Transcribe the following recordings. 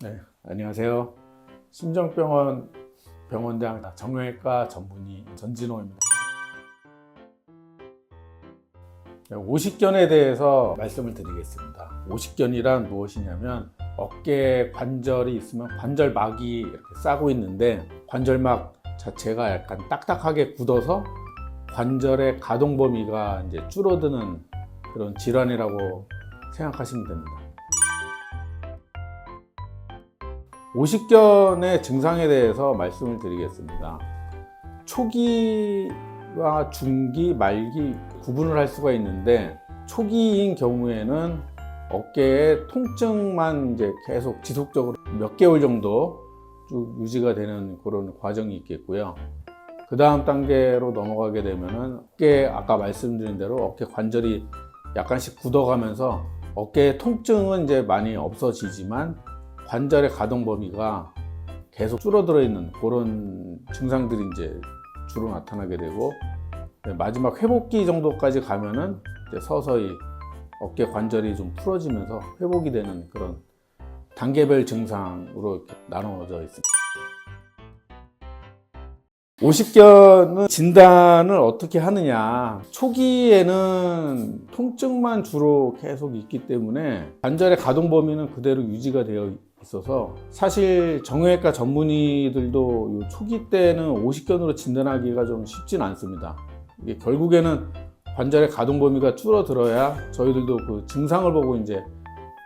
네, 안녕하세요. 심정병원 병원장 정형외과 전문의 전진호입니다. 오십견에 대해서 말씀을 드리겠습니다. 오십견이란 무엇이냐면 어깨에 관절이 있으면 관절막이 이렇게 싸고 있는데 관절막 자체가 약간 딱딱하게 굳어서 관절의 가동 범위가 이제 줄어드는 그런 질환이라고 생각하시면 됩니다. 오십견의 증상에 대해서 말씀을 드리겠습니다. 초기와 중기, 말기 구분을 할 수가 있는데 초기인 경우에는 어깨에 통증만 이제 계속 지속적으로 몇 개월 정도 쭉 유지가 되는 그런 과정이 있겠고요. 그 다음 단계로 넘어가게 되면은 어깨 아까 말씀드린 대로 어깨 관절이 약간씩 굳어가면서 어깨의 통증은 이제 많이 없어지지만 관절의 가동 범위가 계속 줄어들어 있는 그런 증상들이 이제 주로 나타나게 되고 마지막 회복기 정도까지 가면은 이제 서서히 어깨 관절이 좀 풀어지면서 회복이 되는 그런 단계별 증상으로 이렇게 나누어져 있습니다. 오십견은 진단을 어떻게 하느냐, 초기에는 통증만 주로 계속 있기 때문에 관절의 가동 범위는 그대로 유지가 되어 있어서 사실 정형외과 전문의들도 초기 때는 오십견으로 진단하기가 좀 쉽진 않습니다. 이게 결국에는 관절의 가동 범위가 줄어들어야 저희들도 그 증상을 보고 이제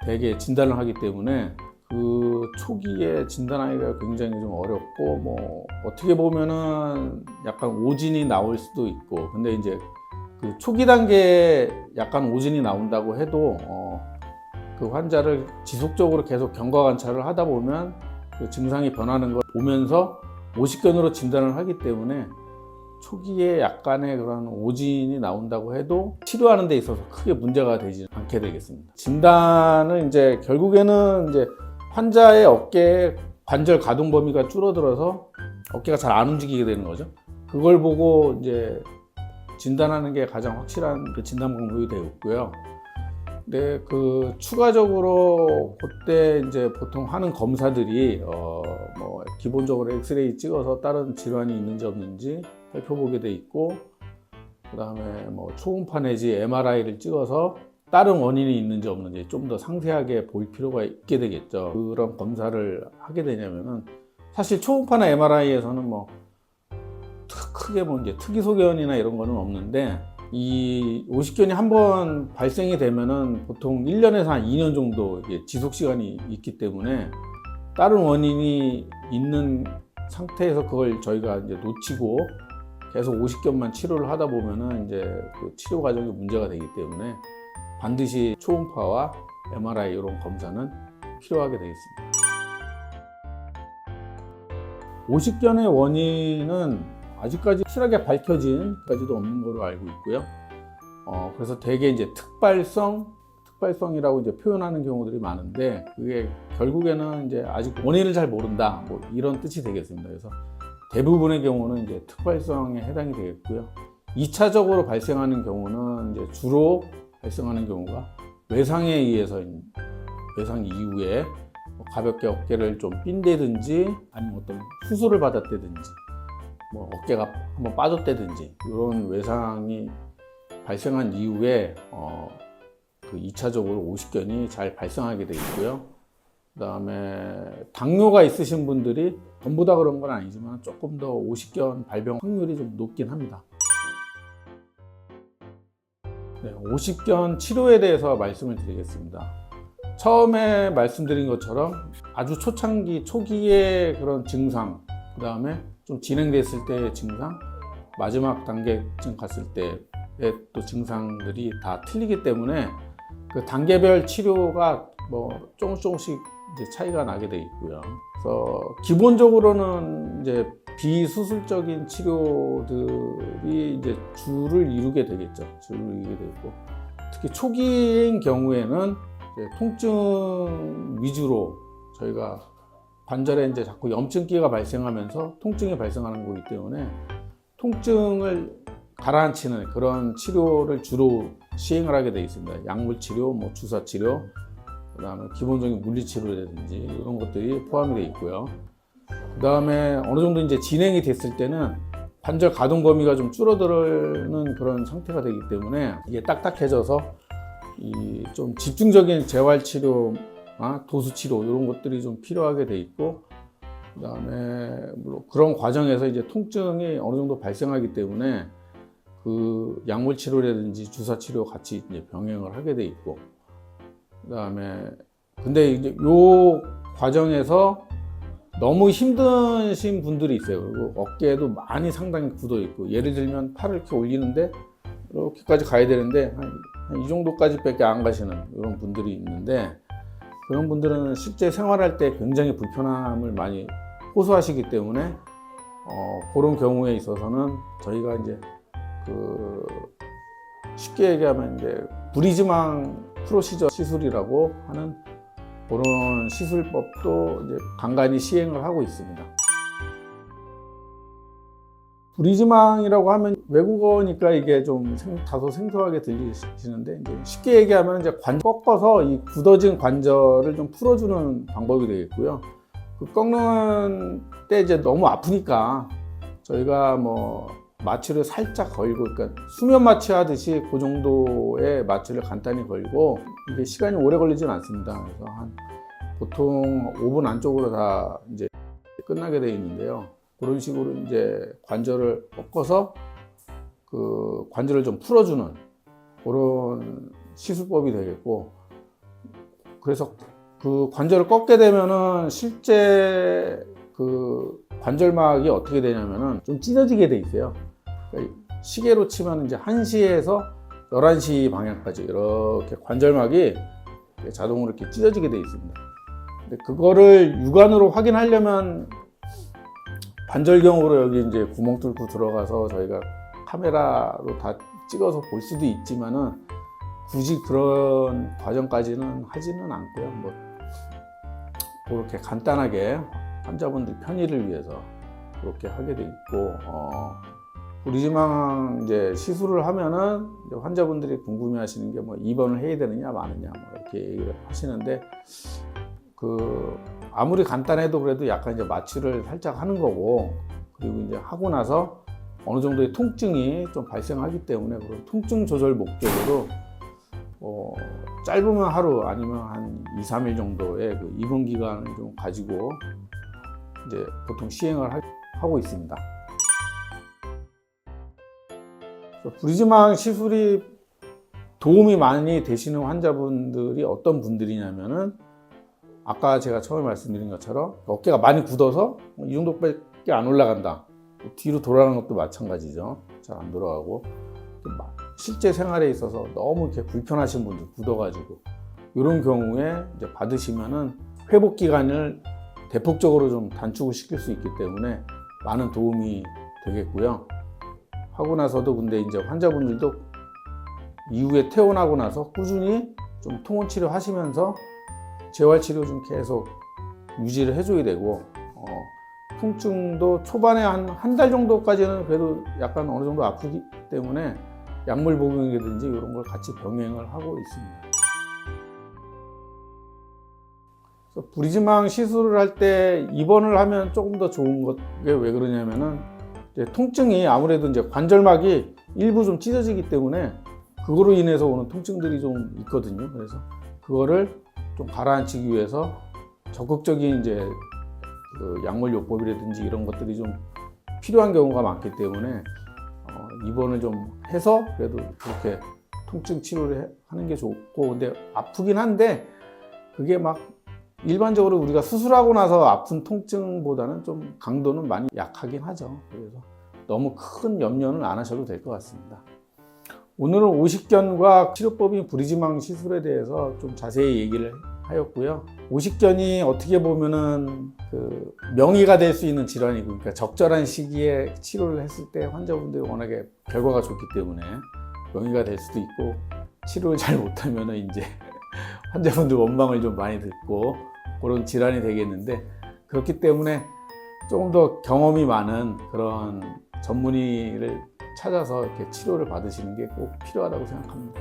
대개 진단을 하기 때문에 그 초기에 진단하기가 굉장히 좀 어렵고 뭐 어떻게 보면은 약간 오진이 나올 수도 있고, 근데 이제 그 초기 단계에 약간 오진이 나온다고 해도 그 환자를 지속적으로 계속 경과 관찰을 하다 보면 그 증상이 변하는 걸 보면서 오십견으로 진단을 하기 때문에 초기에 약간의 그런 오진이 나온다고 해도 치료하는 데 있어서 크게 문제가 되지 않게 되겠습니다. 진단은 이제 결국에는 이제 환자의 어깨의 관절 가동 범위가 줄어들어서 어깨가 잘 안 움직이게 되는 거죠. 그걸 보고 이제 진단하는 게 가장 확실한 그 진단 방법이 되었고요. 근데 그 추가적으로 그때 이제 보통 하는 검사들이 뭐 기본적으로 엑스레이 찍어서 다른 질환이 있는지 없는지 살펴보게 돼 있고, 그 다음에 뭐 초음파 내지 MRI를 찍어서 다른 원인이 있는지 없는지 좀 더 상세하게 볼 필요가 있게 되겠죠. 그런 검사를 하게 되냐면은 사실 초음파나 MRI에서는 뭐 크게 뭐 이제 특이소견이나 이런 거는 없는데 이 오십견이 한번 발생이 되면은 보통 1년에서 한 2년 정도 지속 시간이 있기 때문에 다른 원인이 있는 상태에서 그걸 저희가 이제 놓치고 계속 오십견만 치료를 하다 보면은 이제 그 치료 과정에 문제가 되기 때문에 반드시 초음파와 MRI 이런 검사는 필요하게 되겠습니다. 오십견의 원인은 아직까지 확실하게 밝혀진까지도 없는 걸로 알고 있고요. 그래서 대개 이제 특발성이라고 이제 표현하는 경우들이 많은데 그게 결국에는 이제 아직 원인을 잘 모른다, 뭐 이런 뜻이 되겠습니다. 그래서 대부분의 경우는 이제 특발성에 해당이 되겠고요. 2차적으로 발생하는 경우는 이제 주로 발생하는 경우가 외상에 의해서 외상 이후에 가볍게 어깨를 좀 삔대든지 아니면 어떤 수술을 받았다든지 뭐 어깨가 한번 빠졌다든지 이런 외상이 발생한 이후에 그 2차적으로 오십견이 잘 발생하게 되어 있고요. 그 다음에 당뇨가 있으신 분들이 전부 다 그런 건 아니지만 조금 더 오십견 발병 확률이 좀 높긴 합니다. 네, 오십견 치료에 대해서 말씀을 드리겠습니다. 처음에 말씀드린 것처럼 아주 초창기 초기의 그런 증상, 그 다음에 좀 진행됐을 때의 증상, 마지막 단계쯤 갔을 때의 또 증상들이 다 틀리기 때문에 그 단계별 치료가 뭐 조금씩 이제 차이가 나게 돼 있고요. 그래서 기본적으로는 이제 비수술적인 치료들이 이제 주를 이루게 되겠죠. 주를 이루게 되고, 특히 초기인 경우에는 이제 통증 위주로 저희가 관절에 이제 자꾸 염증기가 발생하면서 통증이 발생하는 거기 때문에 통증을 가라앉히는 그런 치료를 주로 시행을 하게 되어 있습니다. 약물 치료, 뭐 주사 치료, 그다음에 기본적인 물리치료라든지 이런 것들이 포함이 되어 있고요. 그다음에 어느 정도 이제 진행이 됐을 때는 관절 가동 범위가 좀 줄어드는 그런 상태가 되기 때문에 이게 딱딱해져서 이 좀 집중적인 재활치료, 도수치료 이런 것들이 좀 필요하게 돼 있고, 그다음에 물론 그런 과정에서 이제 통증이 어느 정도 발생하기 때문에 그 약물 치료라든지 주사 치료 같이 이제 병행을 하게 돼 있고, 그다음에 근데 이제 요 과정에서 너무 힘드신 분들이 있어요. 그리고 어깨에도 많이 상당히 굳어 있고, 예를 들면 팔을 이렇게 올리는데 이렇게까지 가야 되는데 한 이 정도까지밖에 안 가시는 이런 분들이 있는데, 그런 분들은 실제 생활할 때 굉장히 불편함을 많이 호소하시기 때문에 그런 경우에 있어서는 저희가 이제 그 쉽게 얘기하면 이제 브리즈망 프로시저 시술이라고 하는 그런 시술법도 이제 간간히 시행을 하고 있습니다. 브리즈망이라고 하면 외국어니까 이게 좀 다소 생소하게 들리시는데, 이제 쉽게 얘기하면 이제 꺾어서 이 굳어진 관절을 좀 풀어주는 방법이 되겠고요. 그 꺾는 때 이제 너무 아프니까 저희가 뭐 마취를 살짝 걸고, 그러니까 수면 마취 하듯이 그 정도의 마취를 간단히 걸고, 이게 시간이 오래 걸리지는 않습니다. 그래서 한 보통 5분 안쪽으로 다 이제 끝나게 되어 있는데요. 그런 식으로 이제 관절을 꺾어서 그 관절을 좀 풀어주는 그런 시술법이 되겠고, 그래서 그 관절을 꺾게 되면은 실제 그 관절막이 어떻게 되냐면은 좀 찢어지게 돼 있어요. 그러니까 시계로 치면 이제 1시에서 11시 방향까지 이렇게 관절막이 자동으로 이렇게 찢어지게 돼 있습니다. 근데 그거를 육안으로 확인하려면 관절경으로 여기 이제 구멍 뚫고 들어가서 저희가 카메라로 다 찍어서 볼 수도 있지만은 굳이 그런 과정까지는 하지는 않고요. 뭐 그렇게 간단하게 환자분들 편의를 위해서 그렇게 하게 돼 있고, 브리즈망 이제 시술을 하면은 이제 환자분들이 궁금해하시는 게 뭐 입원을 해야 되느냐 마느냐 뭐 이렇게 얘기를 하시는데, 그 아무리 간단해도 그래도 약간 이제 마취를 살짝 하는 거고, 그리고 이제 하고 나서 어느 정도의 통증이 좀 발생하기 때문에 그런 통증 조절 목적으로 짧으면 하루 아니면 한 2, 3일 정도의 그 입원 기간을 좀 가지고 이제 보통 시행을 하고 있습니다. 브리즈망 시술이 도움이 많이 되시는 환자분들이 어떤 분들이냐면은, 아까 제가 처음에 말씀드린 것처럼 어깨가 많이 굳어서 이 정도밖에 안 올라간다, 뒤로 돌아가는 것도 마찬가지죠. 잘 안 돌아가고, 실제 생활에 있어서 너무 이렇게 불편하신 분들, 굳어가지고 이런 경우에 이제 받으시면은 회복 기간을 대폭적으로 좀 단축을 시킬 수 있기 때문에 많은 도움이 되겠고요. 하고 나서도 근데 이제 환자분들도 이후에 퇴원하고 나서 꾸준히 좀 통원 치료 하시면서 재활 치료 좀 계속 유지를 해줘야 되고, 통증도 초반에 한 달 정도까지는 그래도 약간 어느 정도 아프기 때문에 약물 복용이라든지 이런 걸 같이 병행을 하고 있습니다. 그래서 브리즈망 시술을 할 때 입원을 하면 조금 더 좋은 게 왜 그러냐면은, 이제 통증이 아무래도 이제 관절막이 일부 좀 찢어지기 때문에 그거로 인해서 오는 통증들이 좀 있거든요. 그래서 그거를 좀 가라앉히기 위해서 적극적인 이제 그 약물 요법이라든지 이런 것들이 좀 필요한 경우가 많기 때문에 입원을 좀 해서 그래도 그렇게 통증 치료를 하는 게 좋고, 근데 아프긴 한데 그게 막 일반적으로 우리가 수술하고 나서 아픈 통증보다는 좀 강도는 많이 약하긴 하죠. 그래서 너무 큰 염려는 안 하셔도 될 것 같습니다. 오늘은 오십견과 치료법인 브리즈망 시술에 대해서 좀 자세히 얘기를 하였고요. 오십견이 어떻게 보면은 그 명의가 될 수 있는 질환이고, 그러니까 적절한 시기에 치료를 했을 때 환자분들이 워낙에 결과가 좋기 때문에 명의가 될 수도 있고, 치료를 잘 못하면은 이제 환자분들 원망을 좀 많이 듣고 그런 질환이 되겠는데, 그렇기 때문에 조금 더 경험이 많은 그런 전문의를 찾아서 이렇게 치료를 받으시는 게 꼭 필요하다고 생각합니다.